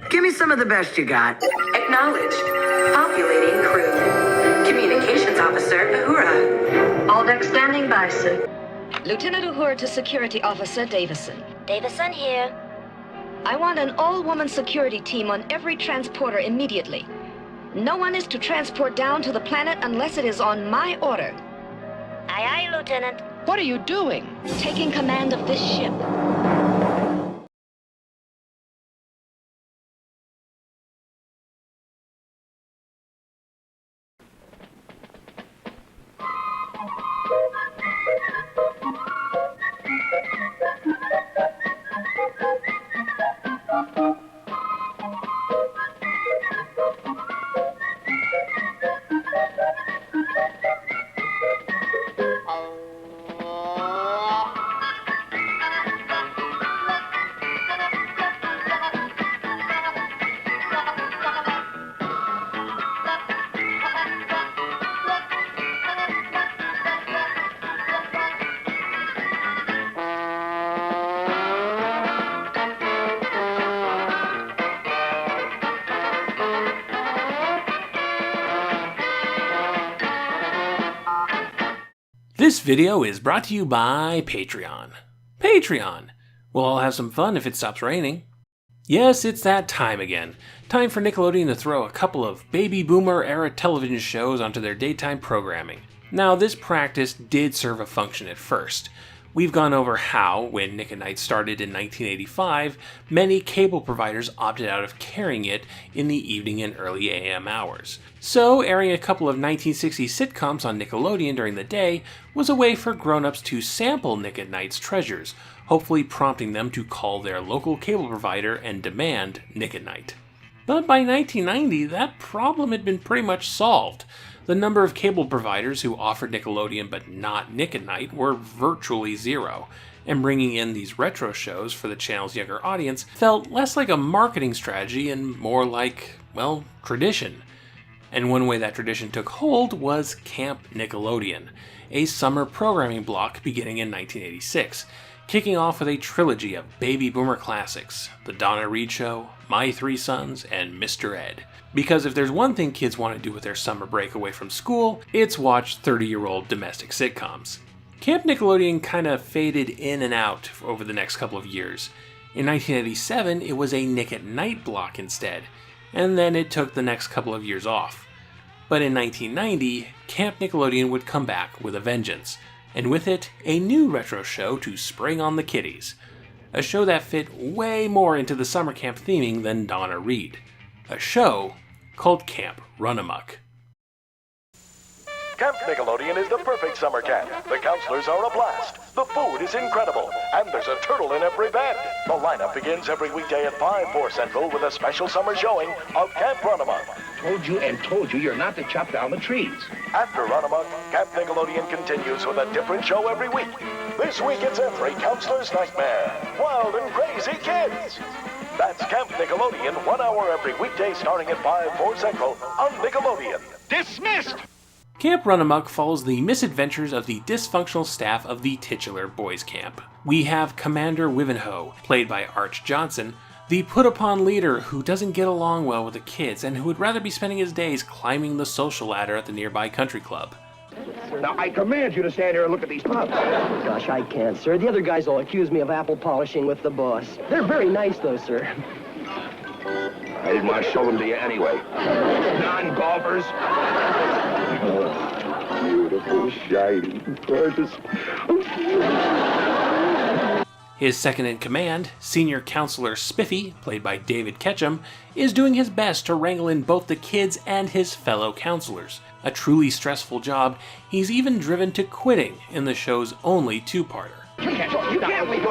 Give me some of the best you got. Acknowledge. Populating crew. Communications Officer Uhura. All deck standing by, sir. Lieutenant Uhura to Security Officer Davison. Davison here. I want an all-woman security team on every transporter immediately. No one is to transport down to the planet unless it is on my order. Aye, aye, Lieutenant. What are you doing? Taking command of this ship. This video is brought to you by Patreon. Patreon! We'll all have some fun if it stops raining. Yes, it's that time again. Time for Nickelodeon to throw a couple of baby boomer era television shows onto their daytime programming. Now, this practice did serve a function at first. We've gone over how, when Nick at Night started in 1985, many cable providers opted out of carrying it in the evening and early AM hours. So, airing a couple of 1960s sitcoms on Nickelodeon during the day was a way for grown-ups to sample Nick at Night's treasures, hopefully prompting them to call their local cable provider and demand Nick at Night. But by 1990, that problem had been pretty much solved. The number of cable providers who offered Nickelodeon but not Nick at Night were virtually zero, and bringing in these retro shows for the channel's younger audience felt less like a marketing strategy and more like, well, tradition. And one way that tradition took hold was Camp Nickelodeon, a summer programming block beginning in 1986, kicking off with a trilogy of baby boomer classics, The Donna Reed Show, My Three Sons, and Mr. Ed. Because if there's one thing kids want to do with their summer break away from school, it's watch 30-year-old domestic sitcoms. Camp Nickelodeon kind of faded in and out over the next couple of years. In 1987, it was a Nick at Night block instead, and then it took the next couple of years off. But in 1990, Camp Nickelodeon would come back with a vengeance, and with it, a new retro show to spring on the kiddies. A show that fit way more into the summer camp theming than Donna Reed. A show called Camp Runamok. Camp Nickelodeon is the perfect summer camp. The counselors are a blast. The food is incredible. And there's a turtle in every bed. The lineup begins every weekday at 5, 4 Central with a special summer showing of Camp Runamok. Told you you're not to chop down the trees. After Runamok, Camp Nickelodeon continues with a different show every week. This week it's every counselor's nightmare. Wild and crazy kids. That's Camp Nickelodeon, 1 hour every weekday starting at 5, 4 Central on Nickelodeon. Dismissed! Camp Runamok follows the misadventures of the dysfunctional staff of the titular boys' camp. We have Commander Wivenhoe, played by Arch Johnson, the put-upon leader who doesn't get along well with the kids and who would rather be spending his days climbing the social ladder at the nearby country club. Now, I command you to stand here and look at these pups. Gosh, I can't, sir. The other guys will accuse me of apple polishing with the boss. They're very nice, though, sir. I didn't want to show them to you anyway. Non-golfers. Oh, beautiful, shiny, gorgeous. His second-in-command, Senior Counselor Spiffy, played by David Ketchum, is doing his best to wrangle in both the kids and his fellow counselors. A truly stressful job, he's even driven to quitting in the show's only two-parter. You can't leave.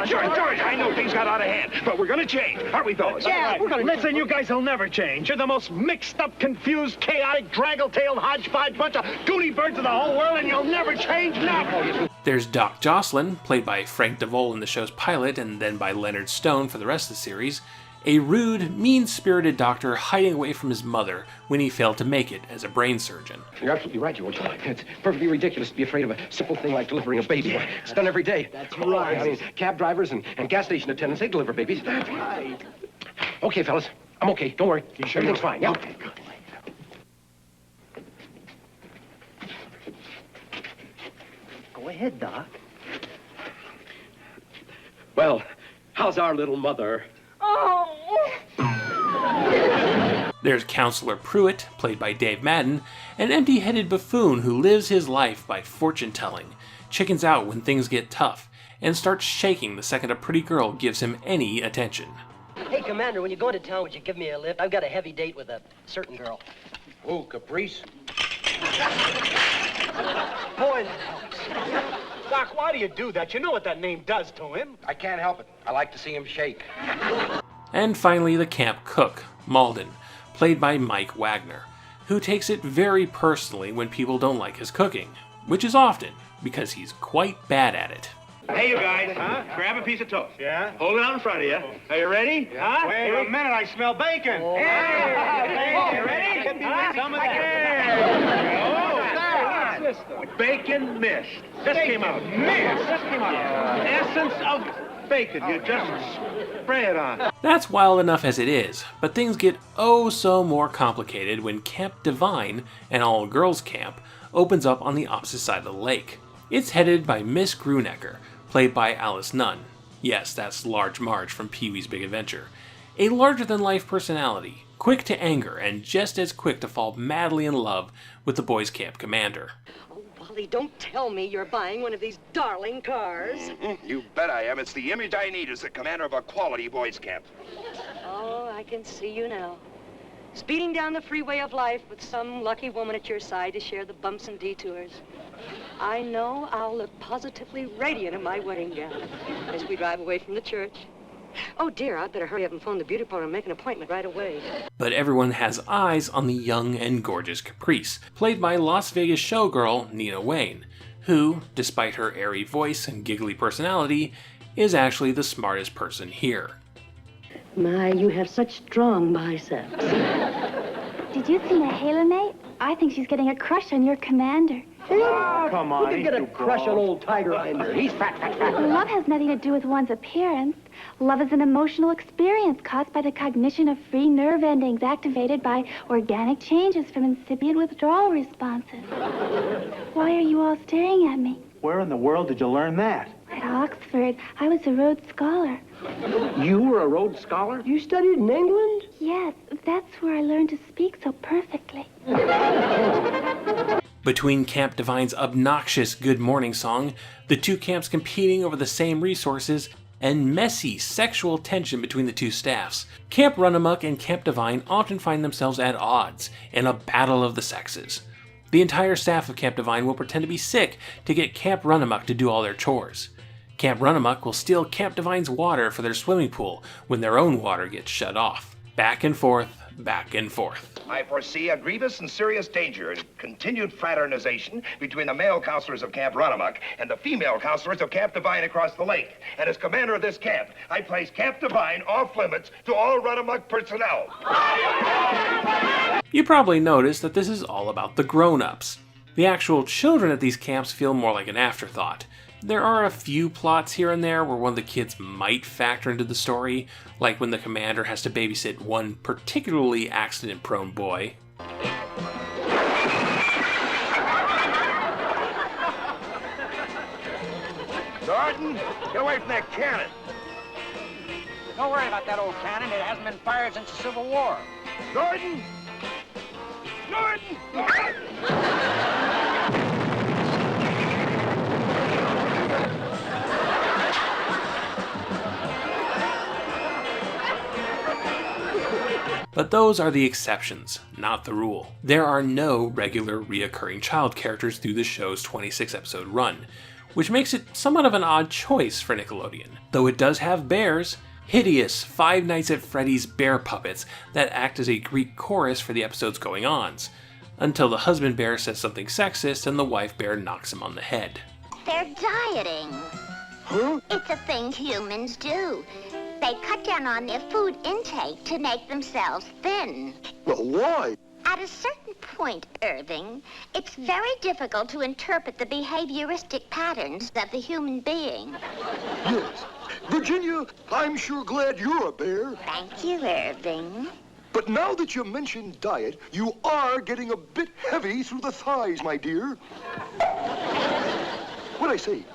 George, I know things got out of hand, but we're gonna change, aren't we, fellas? Yeah, we're gonna... Listen, you guys will never change. You're the most mixed-up, confused, chaotic, draggle-tailed, hodgepodge bunch of goody birds of the whole world, and you'll never change, never! There's Doc Jocelyn, played by Frank DeVol in the show's pilot and then by Leonard Stone for the rest of the series, a rude, mean-spirited doctor hiding away from his mother when he failed to make it as a brain surgeon. You're absolutely right, George. It's perfectly ridiculous to be afraid of a simple thing like delivering a baby. It's done every day. That's right. I mean, cab drivers and gas station attendants, they deliver babies. That's right. Okay, fellas. I'm okay. Don't worry. You sure Everything's fine. Yeah. Okay, good. Go ahead, Doc. Well, how's our little mother? There's Counselor Pruitt, played by Dave Madden, an empty-headed buffoon who lives his life by fortune-telling, chickens out when things get tough, and starts shaking the second a pretty girl gives him any attention. Hey, Commander, when you go into town, would you give me a lift? I've got a heavy date with a certain girl. Oh, Caprice. Boy, that helps. Doc, why do you do that? You know what that name does to him. I can't help it. I like to see him shake. And finally, the camp cook, Malden, played by Mike Wagner, who takes it very personally when people don't like his cooking, which is often because he's quite bad at it. Hey, you guys, grab a piece of toast. Yeah? Hold it out in front of you. Are you ready? Huh? Wait a minute, I smell bacon. Hey, you ready? Give me some of that. Bacon mist. Just came out. Mist? Just came out. Essence of bacon. You just spray it on. That's wild enough as it is, but things get oh so more complicated when Camp Divine, an all-girls camp, opens up on the opposite side of the lake. It's headed by Miss Grunecker, played by Alice Nunn. Yes, that's Large Marge from Pee-wee's Big Adventure. A larger-than-life personality, quick to anger and just as quick to fall madly in love with the boys' camp commander. Oh, Wally, don't tell me you're buying one of these darling cars. You bet I am. It's the image I need as the commander of a quality boys camp. Oh, I can see you now. Speeding down the freeway of life with some lucky woman at your side to share the bumps and detours. I know I'll look positively radiant in my wedding gown as we drive away from the church. Oh, dear, I'd better hurry up and phone the beauty parlor and make an appointment right away. But everyone has eyes on the young and gorgeous Caprice, played by Las Vegas showgirl Nina Wayne, who, despite her airy voice and giggly personality, is actually the smartest person here. My, you have such strong biceps. Did you see Mahela, mate? I think she's getting a crush on your commander. Come on, Who can get a crush on old Tiger Inder? He's fat. Love has nothing to do with one's appearance. Love is an emotional experience caused by the cognition of free nerve endings activated by organic changes from incipient withdrawal responses. Why are you all staring at me? Where in the world did you learn that? At Oxford, I was a Rhodes Scholar. You were a Rhodes Scholar? You studied in England? Yes, that's where I learned to speak so perfectly. Between Camp Divine's obnoxious Good Morning song, the two camps competing over the same resources, and messy sexual tension between the two staffs, Camp Runamok and Camp Divine often find themselves at odds in a battle of the sexes. The entire staff of Camp Divine will pretend to be sick to get Camp Runamok to do all their chores. Camp Runamok will steal Camp Divine's water for their swimming pool when their own water gets shut off. Back and forth, back and forth. I foresee a grievous and serious danger in continued fraternization between the male counselors of Camp Runamok and the female counselors of Camp Divine across the lake. And as commander of this camp, I place Camp Divine off limits to all Runamok personnel. You probably noticed that this is all about the grown-ups. The actual children at these camps feel more like an afterthought. There are a few plots here and there where one of the kids might factor into the story, like when the commander has to babysit one particularly accident-prone boy. Gordon, get away from that cannon. Don't worry about that old cannon. It hasn't been fired since the Civil War. Gordon! Gordon! But those are the exceptions, not the rule. There are no regular reoccurring child characters through the show's 26-episode run, which makes it somewhat of an odd choice for Nickelodeon. Though it does have bears, hideous Five Nights at Freddy's bear puppets that act as a Greek chorus for the episode's going-ons, until the husband bear says something sexist and the wife bear knocks him on the head. They're dieting. Huh? It's a thing humans do. They cut down on their food intake to make themselves thin. Well, why? At a certain point, Irving, it's very difficult to interpret the behavioristic patterns of the human being. Yes. Virginia, I'm sure glad you're a bear. Thank you, Irving. But now that you mentioned diet, you are getting a bit heavy through the thighs, my dear. What'd I say?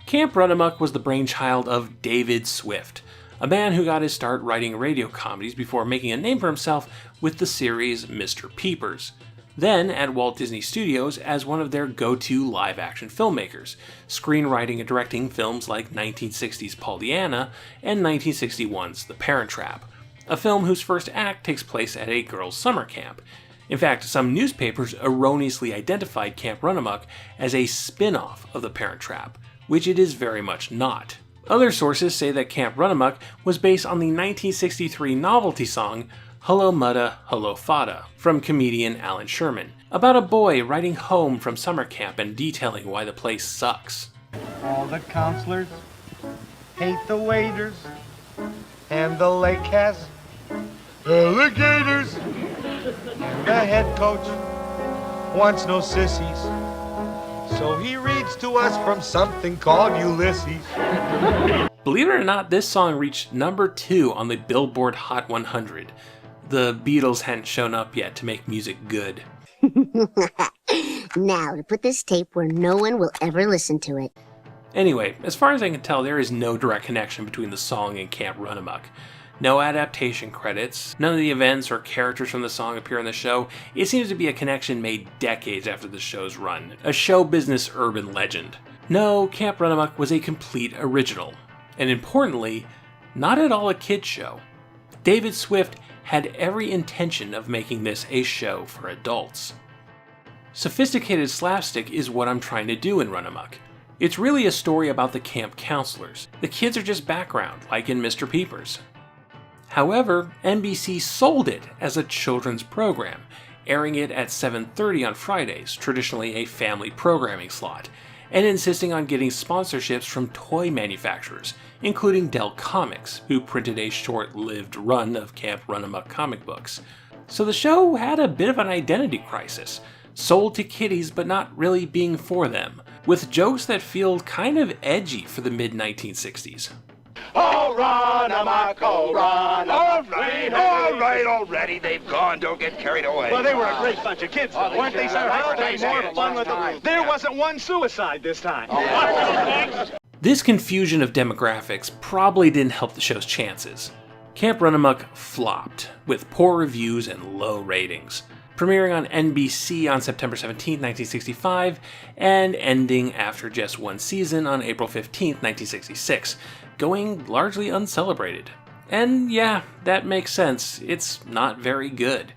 Camp Runamok was the brainchild of David Swift, a man who got his start writing radio comedies before making a name for himself with the series Mr. Peepers. Then at Walt Disney Studios as one of their go-to live-action filmmakers, screenwriting and directing films like 1960's Pollyanna and 1961's The Parent Trap, a film whose first act takes place at a girls' summer camp. In fact, some newspapers erroneously identified Camp Runamok as a spin-off of The Parent Trap, which it is very much not. Other sources say that Camp Runamok was based on the 1963 novelty song Hello Mutta, Hello Fada from comedian Alan Sherman, about a boy riding home from summer camp and detailing why the place sucks. All the counselors hate the waiters, and the lake has alligators, and the head coach wants no sissies, so he reads to us from something called Ulysses. Believe it or not, this song reached number 2 on the Billboard Hot 100. The Beatles hadn't shown up yet to make music good. Now, to put this tape where no one will ever listen to it. Anyway, as far as I can tell, there is no direct connection between the song and Camp Runamok. No adaptation credits, none of the events or characters from the song appear in the show. It seems to be a connection made decades after the show's run. A show business urban legend. No, Camp Runamok was a complete original. And importantly, not at all a kid's show. David Swift had every intention of making this a show for adults. Sophisticated slapstick is what I'm trying to do in Runamuck. It's really a story about the camp counselors. The kids are just background, like in Mr. Peepers. However, NBC sold it as a children's program, airing it at 7:30 on Fridays, traditionally a family programming slot, and insisting on getting sponsorships from toy manufacturers, including Dell Comics, who printed a short-lived run of Camp Runamok comic books. So the show had a bit of an identity crisis, sold to kiddies but not really being for them, with jokes that feel kind of edgy for the mid-1960s. Oh, Runamuck, oh, Runamuck. All right, already. They've gone. Don't get carried away. Well, they were a great bunch of kids, though, weren't they, sir? More fun with them. There wasn't one suicide this time. This confusion of demographics probably didn't help the show's chances. Camp Runamok flopped, with poor reviews and low ratings, premiering on NBC on September 17, 1965, and ending after just one season on April 15, 1966, going largely uncelebrated. And yeah, that makes sense, it's not very good.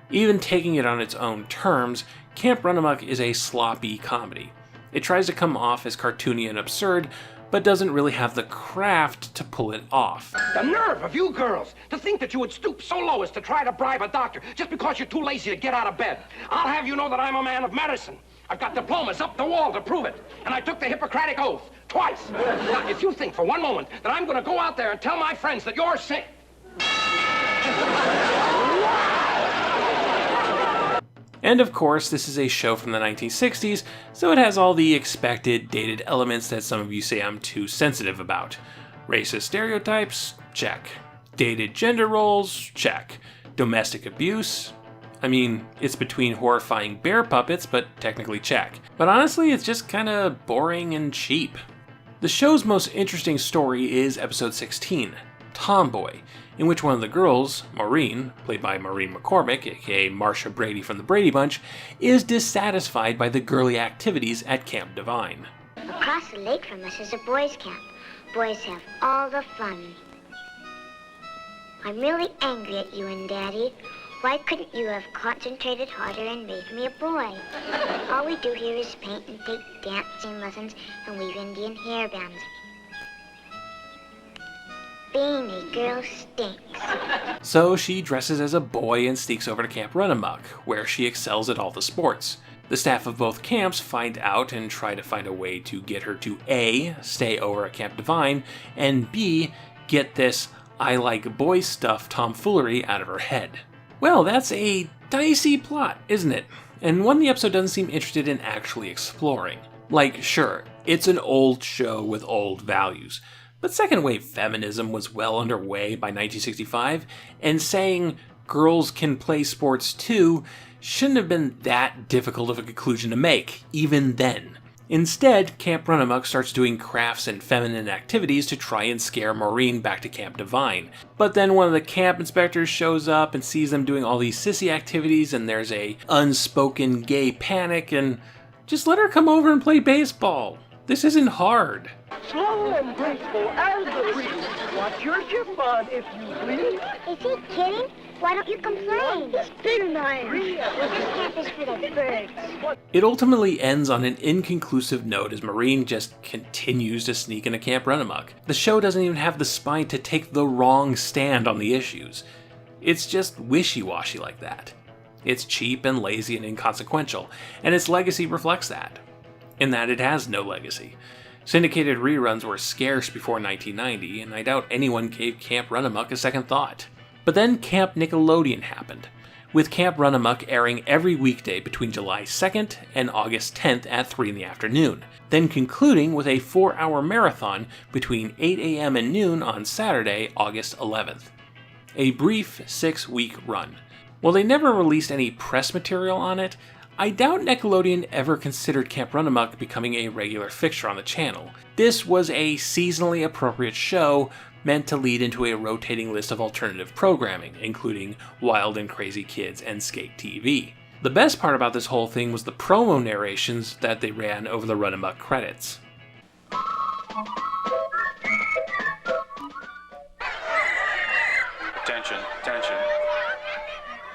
Even taking it on its own terms, Camp Runamok is a sloppy comedy. It tries to come off as cartoony and absurd, but doesn't really have the craft to pull it off. The nerve of you girls to think that you would stoop so low as to try to bribe a doctor just because you're too lazy to get out of bed. I'll have you know that I'm a man of medicine. I've got diplomas up the wall to prove it, and I took the Hippocratic Oath twice. Now, if you think for one moment that I'm going to go out there and tell my friends that you're sick... And of course, this is a show from the 1960s, so it has all the expected dated elements that some of you say I'm too sensitive about. Racist stereotypes? Check. Dated gender roles? Check. Domestic abuse? I mean, it's between horrifying bear puppets, but technically check. But honestly, it's just kinda boring and cheap. The show's most interesting story is episode 16, Tomboy, in which one of the girls, Maureen, played by Maureen McCormick, aka Marcia Brady from the Brady Bunch, is dissatisfied by the girly activities at Camp Divine. Across the lake from us is a boys' camp. Boys have all the fun. I'm really angry at you and Daddy. Why couldn't you have concentrated harder and made me a boy? All we do here is paint and take dancing lessons and weave Indian hairbands. Being a girl stinks. So she dresses as a boy and sneaks over to Camp Runamok, where she excels at all the sports. The staff of both camps find out and try to find a way to get her to A, stay over at Camp Divine, and B, get this I like boy stuff tomfoolery out of her head. Well, that's a dicey plot, isn't it? And one the episode doesn't seem interested in actually exploring. Like, sure, it's an old show with old values, but second wave feminism was well underway by 1965, and saying girls can play sports too shouldn't have been that difficult of a conclusion to make, even then. Instead, Camp Runamok starts doing crafts and feminine activities to try and scare Maureen back to Camp Divine. But then one of the camp inspectors shows up and sees them doing all these sissy activities, and there's a unspoken gay panic, and just let her come over and play baseball. This isn't hard. Slow and graceful as the breeze. Watch your chiffon, if you please. Is he kidding? Why don't you complain? Be nice. This camp is for the birds. It ultimately ends on an inconclusive note as Maureen just continues to sneak into Camp Runamok. The show doesn't even have the spine to take the wrong stand on the issues. It's just wishy-washy like that. It's cheap and lazy and inconsequential, and its legacy reflects that, in that it has no legacy. Syndicated reruns were scarce before 1990, and I doubt anyone gave Camp Runamok a second thought. But then Camp Nickelodeon happened, with Camp Runamok airing every weekday between July 2nd and August 10th at 3 in the afternoon, then concluding with a 4-hour marathon between 8 a.m. and noon on Saturday, August 11th. A brief 6-week run. While they never released any press material on it, I doubt Nickelodeon ever considered Camp Runamok becoming a regular fixture on the channel. This was a seasonally appropriate show meant to lead into a rotating list of alternative programming, including Wild and Crazy Kids and Skate TV. The best part about this whole thing was the promo narrations that they ran over the Runamuck credits. Attention, attention.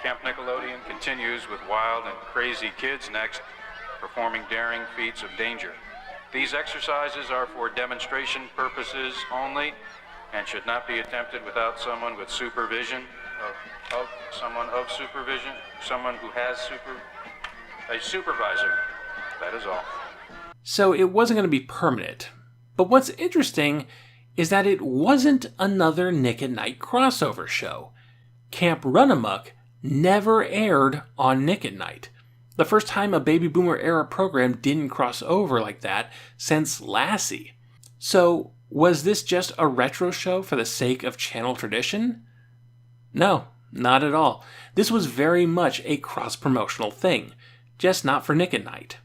Camp Nickelodeon continues with Wild and Crazy Kids next, performing daring feats of danger. These exercises are for demonstration purposes only and should not be attempted without someone with supervision, someone who has a supervisor. That is all. So it wasn't going to be permanent. But what's interesting is that it wasn't another Nick at Night crossover show. Camp Runamok never aired on Nick at Night. The first time a baby boomer era program didn't cross over like that since Lassie. So was this just a retro show for the sake of channel tradition? No, not at all. This was very much a cross-promotional thing, just not for Nick at Night.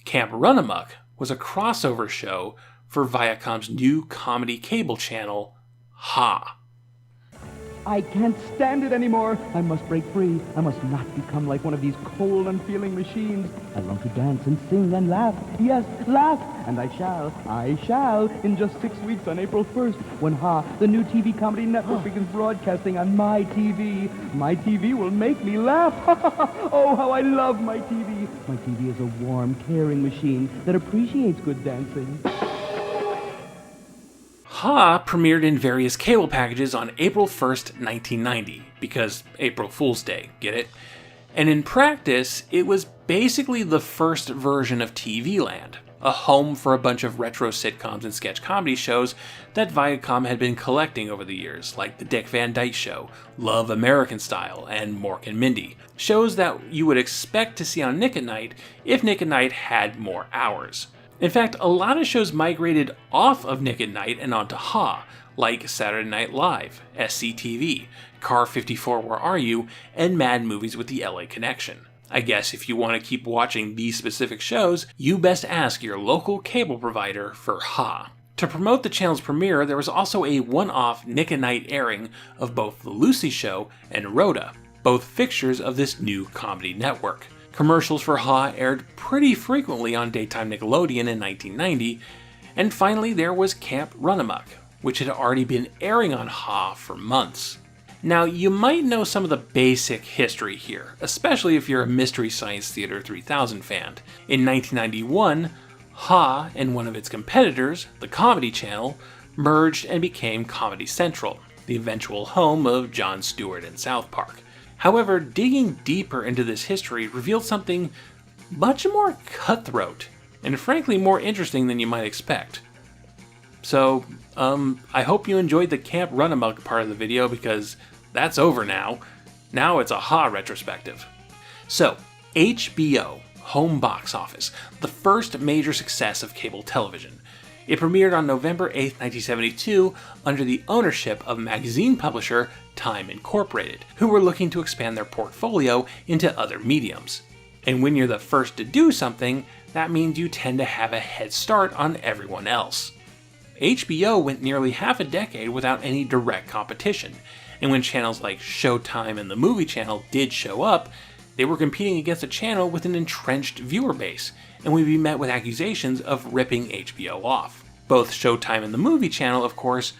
Camp Runamok was a crossover show for Viacom's new comedy cable channel, Ha! I can't stand it anymore. I must break free. I must not become like one of these cold, unfeeling machines. I long to dance and sing and laugh. Yes, laugh. And I shall, in just 6 weeks on April 1st, when Ha, the new TV comedy network, begins broadcasting on my TV. My TV will make me laugh. Oh, how I love my TV. My TV is a warm, caring machine that appreciates good dancing. Ha premiered in various cable packages on April 1st, 1990, because April Fool's Day, get it? And in practice, it was basically the first version of TV Land, a home for a bunch of retro sitcoms and sketch comedy shows that Viacom had been collecting over the years, like The Dick Van Dyke Show, Love American Style, and Mork and Mindy. Shows that you would expect to see on Nick at Night if Nick at Night had more hours. In fact, a lot of shows migrated off of Nick at Night and onto Ha, like Saturday Night Live, SCTV, Car 54 Where Are You, and Mad Movies with the LA Connection. I guess if you want to keep watching these specific shows, you best ask your local cable provider for Ha. To promote the channel's premiere, there was also a one-off Nick at Night airing of both The Lucy Show and Rhoda, both fixtures of this new comedy network. Commercials for Ha aired pretty frequently on daytime Nickelodeon in 1990, and finally there was Camp Runamok, which had already been airing on Ha for months. Now, you might know some of the basic history here, especially if you're a Mystery Science Theater 3000 fan. In 1991, Ha and one of its competitors, the Comedy Channel, merged and became Comedy Central, the eventual home of Jon Stewart and South Park. However, digging deeper into this history revealed something much more cutthroat, and frankly more interesting than you might expect. So, I hope you enjoyed the Camp Runamok part of the video, because that's over now. Now it's a ha retrospective. So, HBO, home box office, the first major success of cable television. It premiered on November 8, 1972, under the ownership of magazine publisher Time Incorporated, who were looking to expand their portfolio into other mediums. And when you're the first to do something, that means you tend to have a head start on everyone else. HBO went nearly half a decade without any direct competition, and when channels like Showtime and the Movie Channel did show up, they were competing against a channel with an entrenched viewer base, and would be met with accusations of ripping HBO off. Both Showtime and the Movie Channel, of course,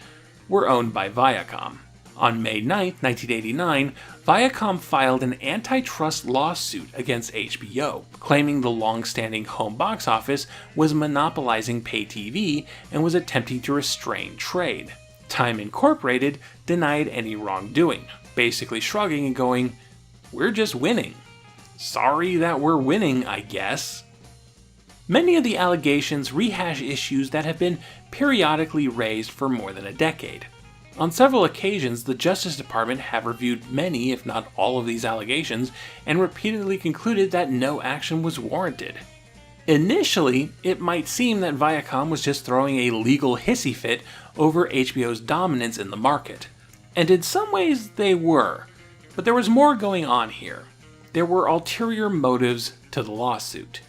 were owned by Viacom. On May 9, 1989, Viacom filed an antitrust lawsuit against HBO, claiming the long-standing home box office was monopolizing pay TV and was attempting to restrain trade. Time Incorporated denied any wrongdoing, basically shrugging and going, "We're just winning. Sorry that we're winning, I guess." Many of the allegations rehash issues that have been periodically raised for more than a decade. On several occasions, the Justice Department have reviewed many, if not all, of these allegations and repeatedly concluded that no action was warranted. Initially, it might seem that Viacom was just throwing a legal hissy fit over HBO's dominance in the market. And in some ways, they were. But there was more going on here. There were ulterior motives to the lawsuit.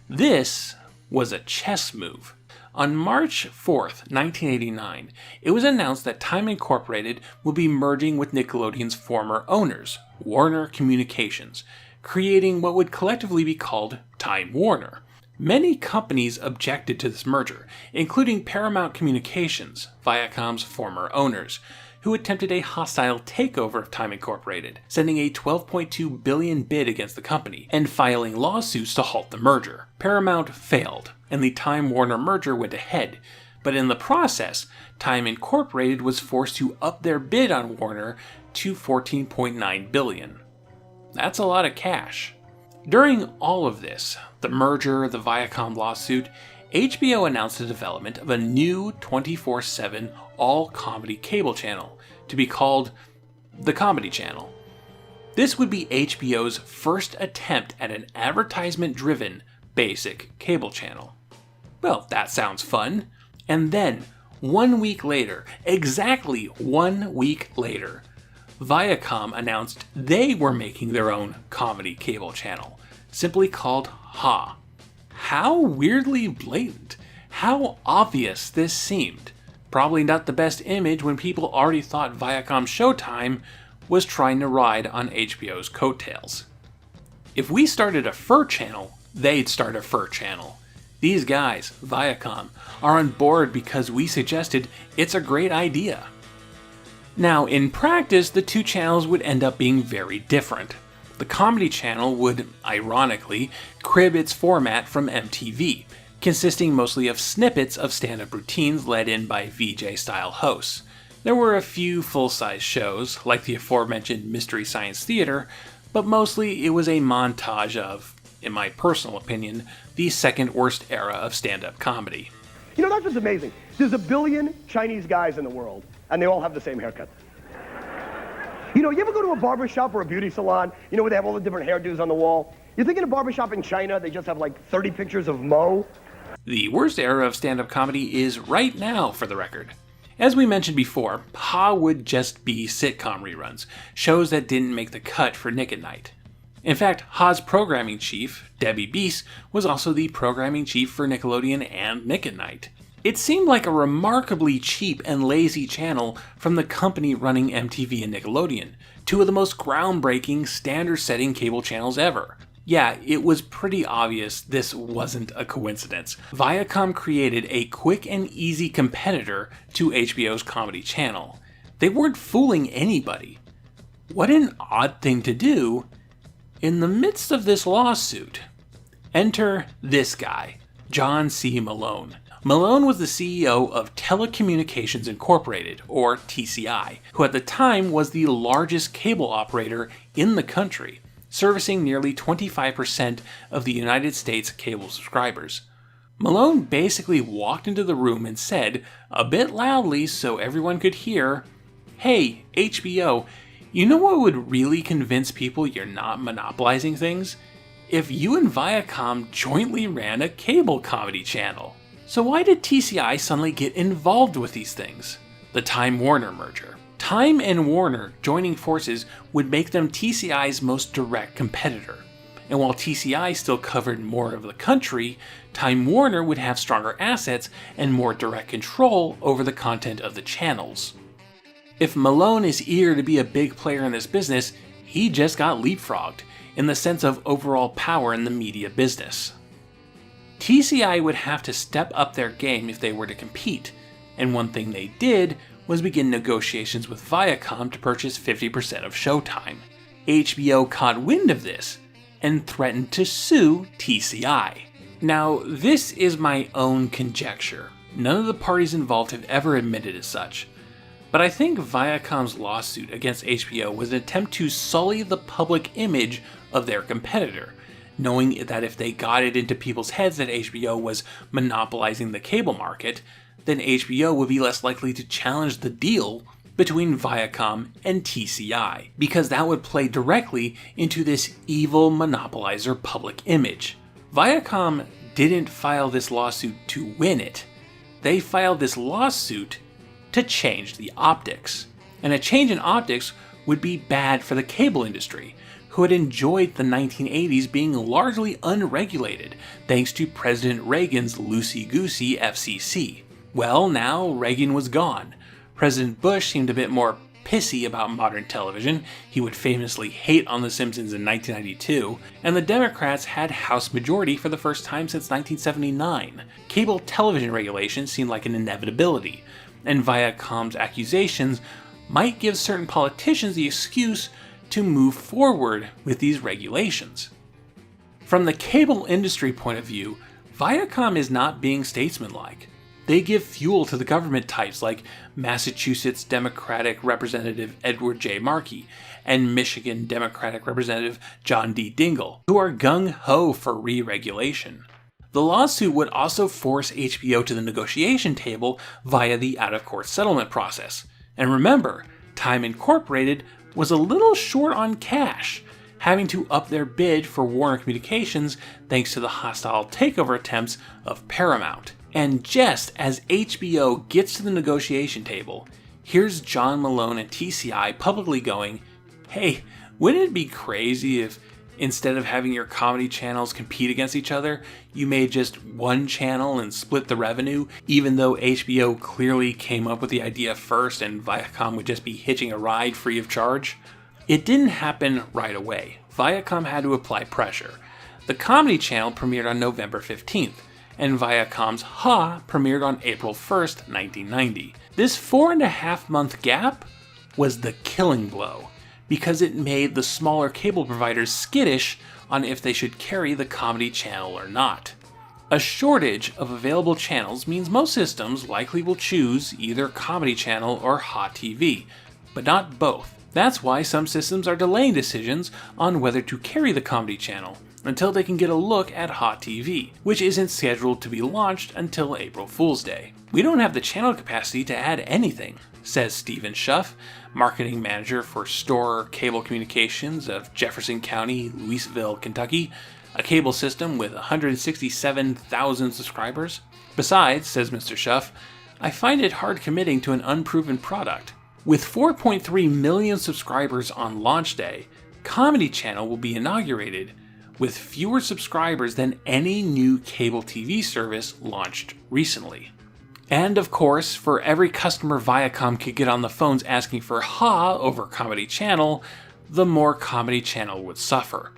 This was a chess move. On March 4th, 1989, it was announced that Time Incorporated would be merging with Nickelodeon's former owners, Warner Communications, creating what would collectively be called Time Warner. Many companies objected to this merger, including Paramount Communications, Viacom's former owners, who attempted a hostile takeover of Time Incorporated, sending a $12.2 billion bid against the company, and filing lawsuits to halt the merger. Paramount failed, and the Time Warner merger went ahead, but in the process, Time Incorporated was forced to up their bid on Warner to $14.9 billion. That's a lot of cash. During all of this, the merger, the Viacom lawsuit, HBO announced the development of a new 24/7 all-comedy cable channel to be called the Comedy Channel. This would be HBO's first attempt at an advertisement-driven basic cable channel. Well, that sounds fun. And then, 1 week later, exactly 1 week later, Viacom announced they were making their own comedy cable channel, simply called Ha. How weirdly blatant, how obvious this seemed. Probably not the best image when people already thought Viacom Showtime was trying to ride on HBO's coattails. If we started a fur channel, they'd start a fur channel. These guys, Viacom, are on board because we suggested it's a great idea. Now, in practice, the two channels would end up being very different. The Comedy Channel would, ironically, crib its format from MTV, consisting mostly of snippets of stand-up routines led in by VJ-style hosts. There were a few full-size shows, like the aforementioned Mystery Science Theater, but mostly it was a montage of, in my personal opinion, the second worst era of stand-up comedy. You know, that's what's amazing. There's 1 billion Chinese guys in the world, and they all have the same haircut. You know, you ever go to a barber shop or a beauty salon, you know, where they have all the different hairdos on the wall? You think in a barber shop in China, they just have like 30 pictures of Mo? The worst era of stand-up comedy is right now, for the record. As we mentioned before, Ha would just be sitcom reruns, shows that didn't make the cut for Nick at Night. In fact, Ha's programming chief, Debbie Beese, was also the programming chief for Nickelodeon and Nick at Night. It seemed like a remarkably cheap and lazy channel from the company running MTV and Nickelodeon, two of the most groundbreaking, standard-setting cable channels ever. Yeah, it was pretty obvious this wasn't a coincidence. Viacom created a quick and easy competitor to HBO's Comedy Channel. They weren't fooling anybody. What an odd thing to do. In the midst of this lawsuit, enter this guy, John C. Malone. Malone was the CEO of Telecommunications Incorporated, or TCI, who at the time was the largest cable operator in the country, servicing nearly 25% of the United States cable subscribers. Malone basically walked into the room and said, a bit loudly so everyone could hear, "Hey, HBO, You know what would really convince people you're not monopolizing things? If you and Viacom jointly ran a cable comedy channel. So why did TCI suddenly get involved with these things? The Time-Warner merger. Time and Warner joining forces would make them TCI's most direct competitor. And while TCI still covered more of the country, Time Warner would have stronger assets and more direct control over the content of the channels. If Malone is eager to be a big player in this business, he just got leapfrogged, in the sense of overall power in the media business. TCI would have to step up their game if they were to compete, and one thing they did was begin negotiations with Viacom to purchase 50% of Showtime. HBO caught wind of this, and threatened to sue TCI. Now, this is my own conjecture. None of the parties involved have ever admitted as such. But I think Viacom's lawsuit against HBO was an attempt to sully the public image of their competitor, knowing that if they got it into people's heads that HBO was monopolizing the cable market, then HBO would be less likely to challenge the deal between Viacom and TCI, because that would play directly into this evil monopolizer public image. Viacom didn't file this lawsuit to win it. They filed this lawsuit to change the optics. And a change in optics would be bad for the cable industry, who had enjoyed the 1980s being largely unregulated thanks to President Reagan's loosey-goosey FCC. Well, now Reagan was gone. President Bush seemed a bit more pissy about modern television. He would famously hate on The Simpsons in 1992, and the Democrats had House majority for the first time since 1979. Cable television regulation seemed like an inevitability, and Viacom's accusations might give certain politicians the excuse to move forward with these regulations. From the cable industry point of view, Viacom is not being statesmanlike. They give fuel to the government types like Massachusetts Democratic Representative Edward J. Markey and Michigan Democratic Representative John D. Dingell, who are gung-ho for re-regulation. The lawsuit would also force HBO to the negotiation table via the out-of-court settlement process. And remember, Time Incorporated was a little short on cash, having to up their bid for Warner Communications thanks to the hostile takeover attempts of Paramount. And just as HBO gets to the negotiation table, here's John Malone and TCI publicly going, "Hey, wouldn't it be crazy if instead of having your comedy channels compete against each other, you made just one channel and split the revenue, even though HBO clearly came up with the idea first and Viacom would just be hitching a ride free of charge?" It didn't happen right away. Viacom had to apply pressure. The Comedy Channel premiered on November 15th, and Viacom's Ha premiered on April 1st, 1990. This 4.5-month gap was the killing blow, because it made the smaller cable providers skittish on if they should carry the Comedy Channel or not. A shortage of available channels means most systems likely will choose either Comedy Channel or Ha TV, but not both. That's why some systems are delaying decisions on whether to carry the Comedy Channel until they can get a look at Ha TV, which isn't scheduled to be launched until April Fool's Day. "We don't have the channel capacity to add anything," says Stephen Schuff, marketing manager for Store Cable Communications of Jefferson County, Louisville, Kentucky, a cable system with 167,000 subscribers. "Besides," says Mr. Schuff, "I find it hard committing to an unproven product. With 4.3 million subscribers on launch day, Comedy Channel will be inaugurated with fewer subscribers than any new cable TV service launched recently." And of course, for every customer Viacom could get on the phones asking for Ha over Comedy Channel, the more Comedy Channel would suffer.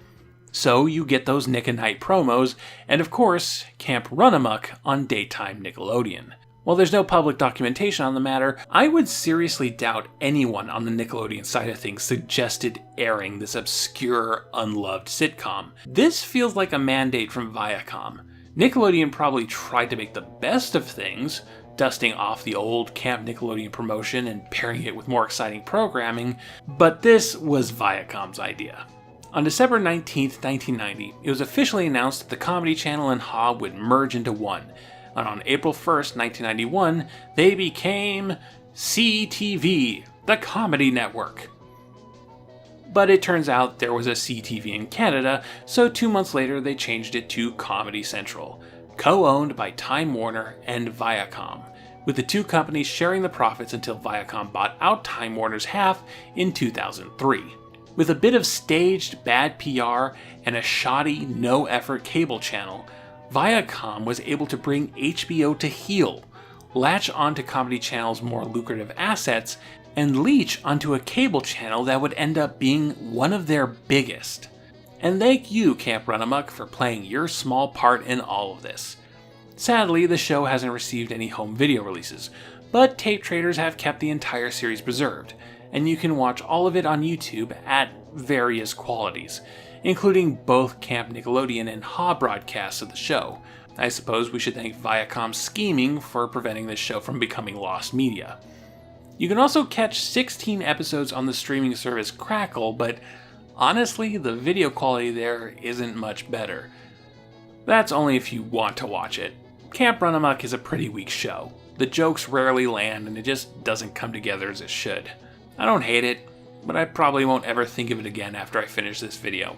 So you get those Nick and Night promos, and of course, Camp Runamok on daytime Nickelodeon. While there's no public documentation on the matter, I would seriously doubt anyone on the Nickelodeon side of things suggested airing this obscure, unloved sitcom. This feels like a mandate from Viacom. Nickelodeon probably tried to make the best of things, dusting off the old Camp Nickelodeon promotion and pairing it with more exciting programming, but this was Viacom's idea. On December 19th, 1990, it was officially announced that the Comedy Channel and Ha would merge into one, and on April 1st, 1991, they became CTV, the Comedy Network. But it turns out there was a CTV in Canada, so 2 months later they changed it to Comedy Central, co-owned by Time Warner and Viacom, with the two companies sharing the profits until Viacom bought out Time Warner's half in 2003. With a bit of staged bad PR and a shoddy, no-effort cable channel, Viacom was able to bring HBO to heel, latch onto Comedy Channel's more lucrative assets, and leech onto a cable channel that would end up being one of their biggest. And thank you, Camp Runamok, for playing your small part in all of this. Sadly, the show hasn't received any home video releases, but tape traders have kept the entire series preserved, and you can watch all of it on YouTube at various qualities, including both Camp Nickelodeon and HA broadcasts of the show. I suppose we should thank Viacom's scheming for preventing this show from becoming lost media. You can also catch 16 episodes on the streaming service Crackle, but honestly, the video quality there isn't much better. That's only if you want to watch it. Camp Runamok is a pretty weak show. The jokes rarely land and it just doesn't come together as it should. I don't hate it, but I probably won't ever think of it again after I finish this video.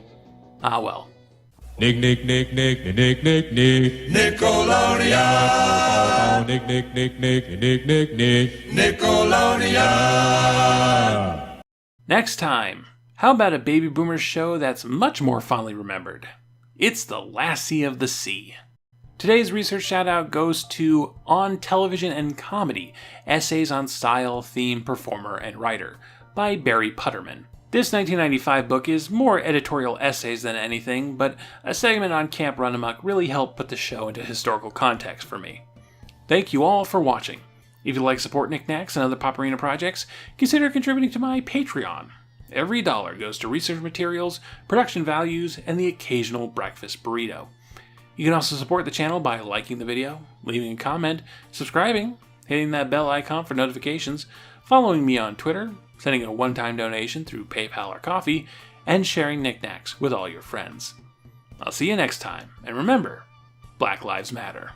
Ah well. Nick, Nick, Nick, Nick, Nick, Nick, Nick, Nickelodeon. Nick, Nick, Nick, Nick, Nick, Nick, Nick, Nickelodeon. Next time, how about a baby boomer show that's much more fondly remembered? It's The Lassie of the Sea. Today's research shout-out goes to On Television and Comedy, Essays on Style, Theme, Performer, and Writer, by Barry Putterman. This 1995 book is more editorial essays than anything, but a segment on Camp Runamok really helped put the show into historical context for me. Thank you all for watching. If you'd like to support Knacks and other Pop Arena projects, consider contributing to my Patreon. Every dollar goes to research materials, production values, and the occasional breakfast burrito. You can also support the channel by liking the video, leaving a comment, subscribing, hitting that bell icon for notifications, following me on Twitter, sending a one-time donation through PayPal or Coffee, and sharing knickknacks with all your friends. I'll see you next time, and remember, Black Lives Matter.